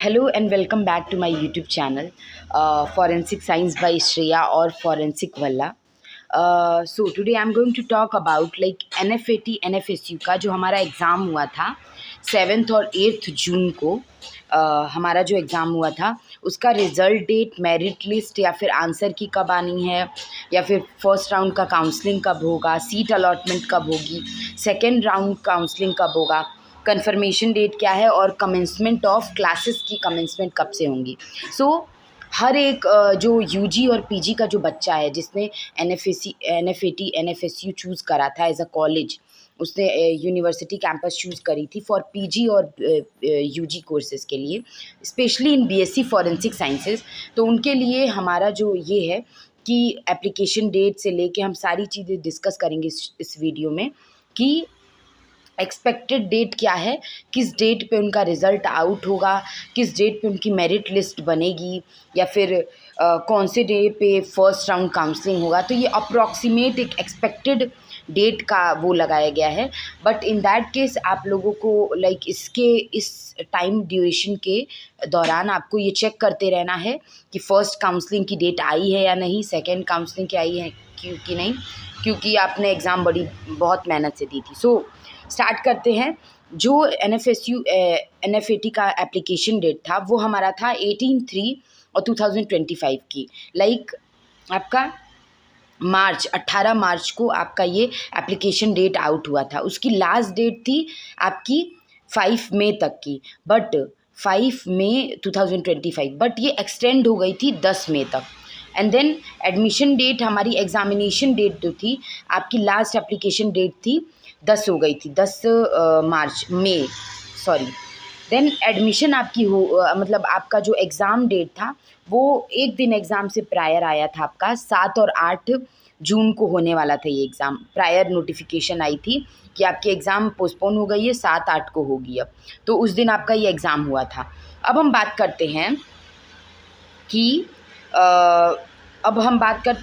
Hello and welcome back to my YouTube channel, Forensic Science by Shreya or Forensic Valla. So today I'm going to talk about like NFAT NFSU का जो हमारा exam हुआ था 7th और 8th जून को हमारा जो exam हुआ था उसका रिज़ल्ट डेट, मेरिट लिस्ट या फिर आंसर की कब आनी है, या फिर फर्स्ट राउंड का काउंसलिंग कब होगा, सीट अलॉटमेंट कब होगी, सेकेंड राउंड काउंसलिंग कब होगा, कन्फर्मेशन डेट क्या है और कमेंसमेंट ऑफ क्लासेस की कमेंसमेंट कब से होंगी। हर एक जो यूजी और पीजी का जो बच्चा है जिसने एनएफएटी एनएफएसयू चूज़ करा था एज अ कॉलेज, उसने यूनिवर्सिटी कैंपस चूज़ करी थी फॉर पीजी और यूजी कोर्सेज़ के लिए, specially in BSc forensic sciences. तो उनके लिए हमारा जो ये है कि एप्लीकेशन डेट से लेके हम सारी चीज़ें डिस्कस करेंगे इस वीडियो में कि एक्सपेक्टेड डेट क्या है, किस डेट पे उनका रिज़ल्ट आउट होगा, किस डेट पे उनकी मेरिट लिस्ट बनेगी, या फिर कौन से डे पे फर्स्ट राउंड काउंसलिंग होगा। तो ये अप्रॉक्सीमेट एक एक्सपेक्टेड डेट का वो लगाया गया है। बट इन दैट केस आप लोगों को इस टाइम ड्यूरेशन के दौरान आपको ये चेक करते रहना है कि फ़र्स्ट काउंसलिंग की डेट आई है या नहीं, सेकेंड काउंसलिंग की आई है कि नहीं, क्योंकि आपने एग्ज़ाम बहुत मेहनत से दी थी। स्टार्ट करते हैं। जो एनएफएटी का एप्लीकेशन डेट था वो हमारा था 18/3 और 2025 की। आपका 18 मार्च को आपका ये एप्लीकेशन डेट आउट हुआ था। उसकी लास्ट डेट थी आपकी 5 मई तक की, बट 5 मई 2025, बट ये एक्सटेंड हो गई थी 10 मई तक। एंड देन एडमिशन डेट, हमारी एग्ज़ामिनेशन डेट जो थी, आपकी लास्ट एप्लीकेशन डेट थी 10 हो गई थी, 10 मई सॉरी। देन एडमिशन आपकी मतलब आपका जो एग्ज़ाम डेट था वो एक दिन एग्ज़ाम से प्रायर आया था। आपका 7 और 8 जून को होने वाला था ये एग्ज़ाम। प्रायर नोटिफिकेशन आई थी कि आपकी एग्ज़ाम पोस्टपोन हो गई है, 7-8 को होगी अब। तो उस दिन आपका ये एग्ज़ाम हुआ था। अब हम बात करते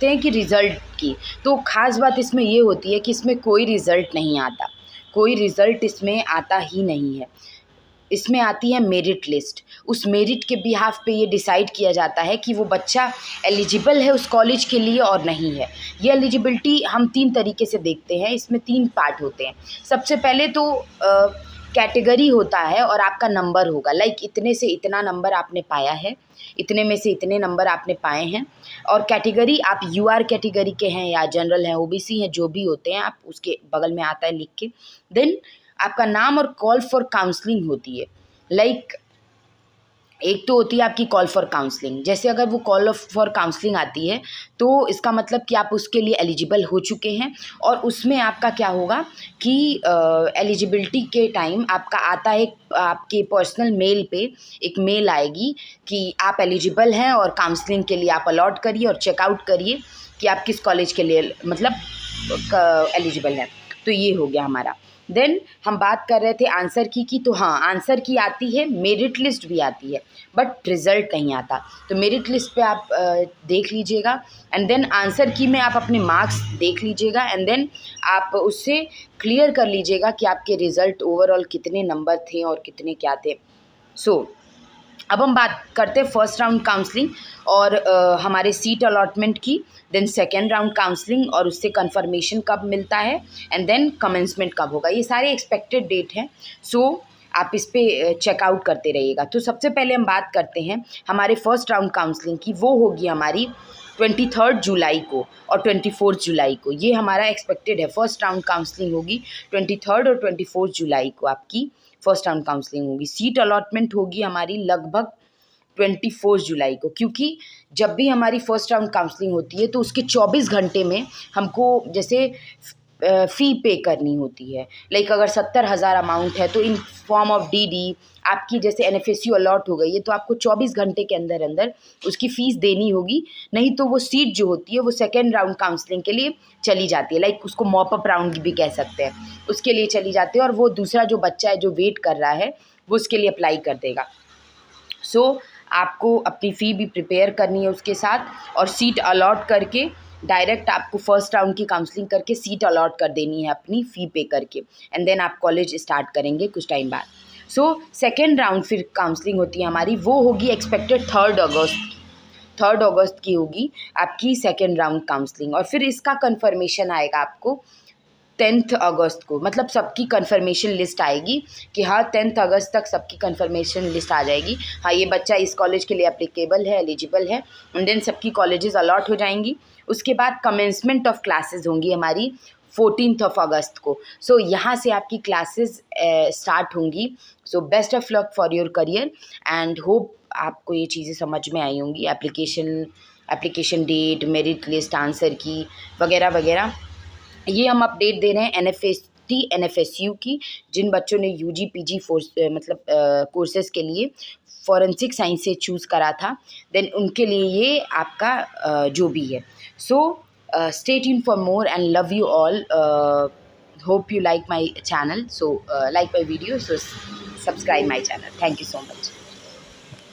हैं कि रिज़ल्ट की। तो ख़ास बात इसमें ये होती है कि इसमें कोई रिज़ल्ट नहीं आता, कोई रिज़ल्ट इसमें आता ही नहीं है। इसमें आती है मेरिट लिस्ट। उस मेरिट के बिहाफ पे ये डिसाइड किया जाता है कि वो बच्चा एलिजिबल है उस कॉलेज के लिए और नहीं है। ये एलिजिबिलिटी हम 3 तरीके से देखते हैं। इसमें 3 पार्ट होते हैं। सबसे पहले तो कैटेगरी होता है और आपका नंबर होगा, इतने से इतना नंबर आपने पाया है, इतने में से इतने नंबर आपने पाए हैं। और कैटेगरी, आप यूआर कैटेगरी के हैं या जनरल हैं, ओबीसी हैं, जो भी होते हैं, आप उसके बगल में आता है लिख के। देन आपका नाम और कॉल फॉर काउंसलिंग होती है। एक तो होती है आपकी कॉल फॉर काउंसलिंग। जैसे अगर वो कॉल फॉर काउंसलिंग आती है तो इसका मतलब कि आप उसके लिए एलिजिबल हो चुके हैं, और उसमें आपका क्या होगा कि एलिजिबिलिटी के टाइम आपका आता है आपके पर्सनल मेल पे एक मेल आएगी कि आप एलिजिबल हैं और काउंसलिंग के लिए आप अलॉट करिए और चेकआउट करिए कि आप किस कॉलेज के लिए मतलब एलिजिबल हैं। तो ये हो गया हमारा। देन हम बात कर रहे थे आंसर की तो हाँ, आंसर की आती है, मेरिट लिस्ट भी आती है, बट रिज़ल्ट नहीं आता। तो मेरिट लिस्ट पे आप देख लीजिएगा, एंड देन आंसर की में आप अपने मार्क्स देख लीजिएगा, एंड देन आप उससे क्लियर कर लीजिएगा कि आपके रिज़ल्ट ओवरऑल कितने नंबर थे और कितने क्या थे। अब हम बात करते हैं फर्स्ट राउंड काउंसलिंग और हमारे सीट अलॉटमेंट की। देन सेकेंड राउंड काउंसलिंग और उससे कंफर्मेशन कब मिलता है, एंड देन कमेंसमेंट कब होगा। ये सारे एक्सपेक्टेड डेट हैं। आप इस पे चेकआउट करते रहिएगा। तो सबसे पहले हम बात करते हैं हमारे फर्स्ट राउंड काउंसलिंग की। वो होगी हमारी 23 जुलाई को और 24 जुलाई को। ये हमारा एक्सपेक्टेड है। फर्स्ट राउंड काउंसलिंग होगी 23 और 24 जुलाई को, आपकी फर्स्ट राउंड काउंसलिंग होगी। सीट अलॉटमेंट होगी हमारी लगभग 24 जुलाई को, क्योंकि जब भी हमारी फर्स्ट राउंड काउंसलिंग होती है तो उसके 24 घंटे में हमको जैसे फ़ी पे करनी होती है। अगर 70,000 अमाउंट है तो इन फॉर्म ऑफ डीडी आपकी जैसे एनएफएसयू अलॉट हो गई है तो आपको 24 घंटे के अंदर अंदर उसकी फ़ीस देनी होगी। नहीं तो वो सीट जो होती है वो सेकेंड राउंड काउंसलिंग के लिए चली जाती है। उसको मॉप अप राउंड भी कह सकते हैं, उसके लिए चली जाती है, और वो दूसरा जो बच्चा है जो वेट कर रहा है वो उसके लिए अप्लाई कर देगा। आपको अपनी फ़ी भी प्रिपेयर करनी है उसके साथ, और सीट अलॉट करके डायरेक्ट आपको फर्स्ट राउंड की काउंसलिंग करके सीट अलॉट कर देनी है अपनी फ़ी पे करके, एंड देन आप कॉलेज स्टार्ट करेंगे कुछ टाइम बाद। सो सेकेंड राउंड फिर काउंसलिंग होती है हमारी, वो होगी एक्सपेक्टेड 3 अगस्त की होगी आपकी सेकेंड राउंड काउंसलिंग। और फिर इसका कंफर्मेशन आएगा आपको 10 अगस्त को, मतलब सबकी कंफर्मेशन लिस्ट आएगी कि हाँ 10 अगस्त तक सबकी कंफर्मेशन लिस्ट आ जाएगी, हाँ ये बच्चा इस कॉलेज के लिए अप्लीकेबल है, एलिजिबल है, एंड देन सबकी कॉलेजेस अलॉट हो जाएंगी। उसके बाद कमेंसमेंट ऑफ क्लासेस होंगी हमारी 14 अगस्त को। सो यहाँ से आपकी क्लासेस स्टार्ट होंगी। So best of luck for your career and hope आपको ये चीज़ें समझ में आई होंगी, application date, merit list, answer key वगैरह वगैरह। ये हम अपडेट दे रहे हैं NFST NFSU की, जिन बच्चों ने UG PG मतलब कोर्सेज के लिए फॉरेंसिक साइंस से चूज़ करा था, देन उनके लिए ये आपका जो भी है। So stay tuned for more and love you all. Hope you like my channel, so like my video, so subscribe my channel. Thank you so much.